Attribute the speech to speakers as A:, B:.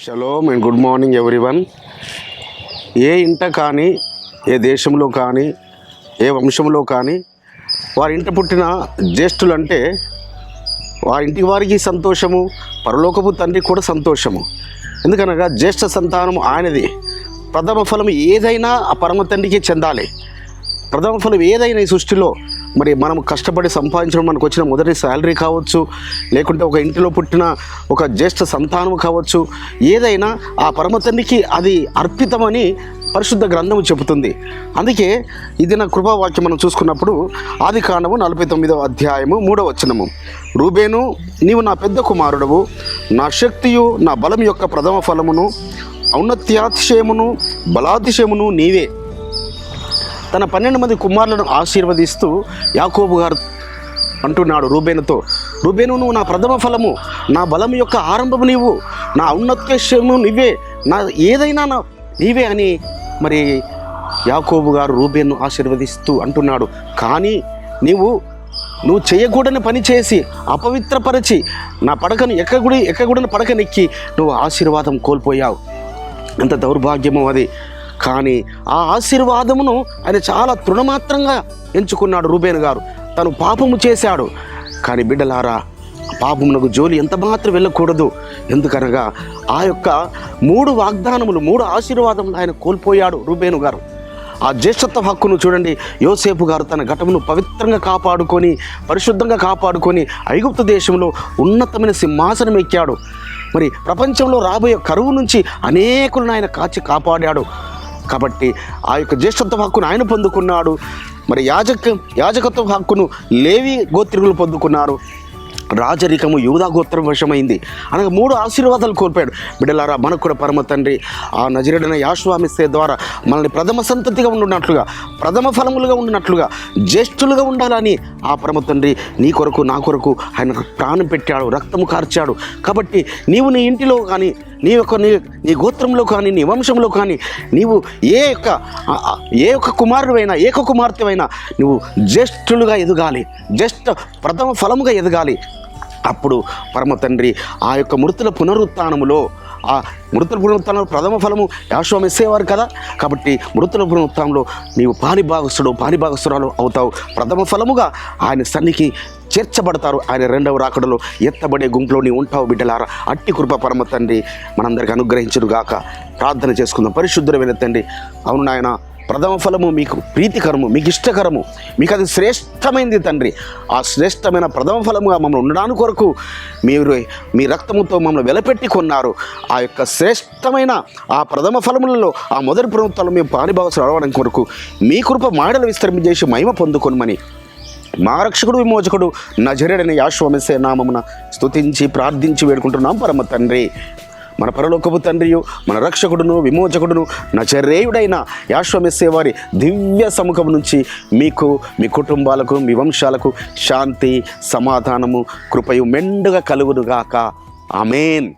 A: Shalom and good morning everyone. ఏ ఇంట కానీ, ఏ దేశంలో కానీ, ఏ వంశంలో కానీ వారి ఇంట పుట్టిన జ్యేష్ఠులు అంటే వారి ఇంటి వారికి సంతోషము, పరలోకపు తండ్రి కూడా సంతోషము. ఎందుకనగా జ్యేష్ఠ సంతానం ఆయనది. ప్రథమ ఫలం ఏదైనా ఆ పరమ తండ్రికి చెందాలి. ప్రథమ ఫలం ఏదైనా ఈ సృష్టిలో మరి మనం కష్టపడి సంపాదించడం, మనకు వచ్చిన మొదటి శాలరీ కావచ్చు, లేకుంటే ఒక ఇంటిలో పుట్టిన ఒక జ్యేష్ఠ సంతానం కావచ్చు, ఏదైనా ఆ పరమ తండ్రికి అది అర్పితమని పరిశుద్ధ గ్రంథము చెబుతుంది. అందుకే ఇది నా కృపావాక్యం మనం చూసుకున్నప్పుడు ఆదికాండము 49వ అధ్యాయము 3వ వచనము, రూబేను, నీవు నా పెద్ద కుమారుడవు, నా శక్తియు నా బలం యొక్క ప్రథమ ఫలమును, ఔన్నత్యాతిశయమును బలాతిశయమును నీవే. తన 12 మంది కుమారులను ఆశీర్వదిస్తూ యాకోబు గారు అంటున్నాడు రూబేనుతో, రూబేను, నువ్వు నా ప్రథమ ఫలము, నా బలం యొక్క ఆరంభము నీవు, నా ఔన్నత్యము నీవే, నా ఏదైనా నా నీవే అని మరి యాకోబు గారు రూబేను ఆశీర్వదిస్తూ అంటున్నాడు. కానీ నువ్వు చేయకూడని పని చేసి అపవిత్రపరిచి నా పడకను ఎక్కకూడని పడకనెక్కి నువ్వు ఆశీర్వాదం కోల్పోయావు. ఎంత దౌర్భాగ్యమో అది. కానీ ఆ ఆశీర్వాదమును ఆయన చాలా తృణమాత్రంగా ఎంచుకున్నాడు రూబేను గారు. తను పాపము చేశాడు. కానీ బిడ్డలారా, పాపమునకు జోలి ఎంత మాత్రం వెళ్ళకూడదు. ఎందుకనగా ఆ యొక్క 3 వాగ్దానములు, 3 ఆశీర్వాదములు ఆయన కోల్పోయాడు రూబేను గారు. ఆ జ్యేష్ఠత్వ హక్కును చూడండి, యోసేపు గారు తన ఘటమును పవిత్రంగా కాపాడుకొని, పరిశుద్ధంగా కాపాడుకొని ఐగుప్తు దేశంలో ఉన్నతమైన సింహాసనం ఎక్కాడు. మరి ప్రపంచంలో రాబోయే కరువు నుంచి అనేకులను ఆయన కాపాడాడు. కాబట్టి ఆ యొక్క జ్యేష్ఠత్వ హక్కును ఆయన పొందుకున్నాడు. మరి యాజకత్వ హక్కును లేవి గోత్రికులు పొందుకున్నారు. రాజరికము యూదా గోత్రం వశమైంది. అనగా 3 ఆశీర్వాదాలు కోల్పోయాడు. బిడ్డలారా, మనకు కూడా పరమ తండ్రి ఆ నజరేయుడైన యెహోషువ మెస్సీయ ద్వారా మనల్ని ప్రథమ సంతతిగా ఉండున్నట్లుగా, ప్రథమ ఫలములుగా ఉండినట్లుగా, జ్యేష్ఠులుగా ఉండాలని ఆ పరమ తండ్రి నీ కొరకు, నా కొరకు ఆయన ప్రాణం పెట్టాడు, రక్తము కార్చాడు. కాబట్టి నీవు నీ ఇంటిలో కానీ, నీ గోత్రంలో కానీ, నీ వంశంలో కానీ, నీవు ఏ యొక్క కుమారుడైనా, ఏక కుమార్తెవైనా నువ్వు జ్యేష్ఠులుగా ఎదగాలి, జ్యేష్ఠ ప్రథమ ఫలముగా ఎదగాలి. అప్పుడు పరమ తండ్రి ఆ యొక్క మృతుల పునరుత్థానములో, ఆ మృతుల పునరుత్థానంలో ప్రథమ ఫలము యెహోషువ మెస్సీయవారు కదా. కాబట్టి మృతుల పునరుత్థానంలో నీవు పాలిభాగస్తురాలు అవుతావు. ప్రథమ ఫలముగా ఆయన సన్నిధికి చేర్చబడతారు. ఆయన 2వ రాకడలో ఎత్తబడే గుంపులో నీవు ఉంటావు. బిడ్డలారా, అట్టి కృప పరమ తండ్రి మనందరికీ అనుగ్రహించునుగాక. ప్రార్థన చేసుకుందాం. పరిశుద్ధమైన తండ్రి, అవును నాయన, ప్రథమ ఫలము మీకు ప్రీతికరము, మీకు ఇష్టకరము, మీకు అది శ్రేష్టమైనది తండ్రి. ఆ శ్రేష్టమైన ప్రథమ ఫలముగా మమ్మల్ని ఉండడానికి కొరకు మీరు మీ రక్తముతో మమ్మల్ని వెలపెట్టి కొన్నారు. ఆ యొక్క శ్రేష్టమైన ఆ ప్రథమ ఫలములలో ఆ మొదటి ప్రభుత్వాలు మేము పాలిభాగస్తులు అడవడానికి కొరకు మీ కృప మాడలు విస్తరింపజేసి మహిమ పొందుకొనమని మా రక్షకుడు, విమోచకుడు నజరేయుడైన యెహోషువ మెస్సీయ నామమున స్తుతించి ప్రార్థించి వేడుకుంటున్నాం పరమ తండ్రి. మన పరలోకపు తండ్రియు, మన రక్షకుడును, విమోచకుడును నజరేయుడైన యెహోషువ మెస్సీయ వారి దివ్య సముఖం నుంచి మీకు, మీ కుటుంబాలకు, మీ వంశాలకు శాంతి, సమాధానము, కృపయు మెండుగా కలుగునుగాక. ఆమేన్.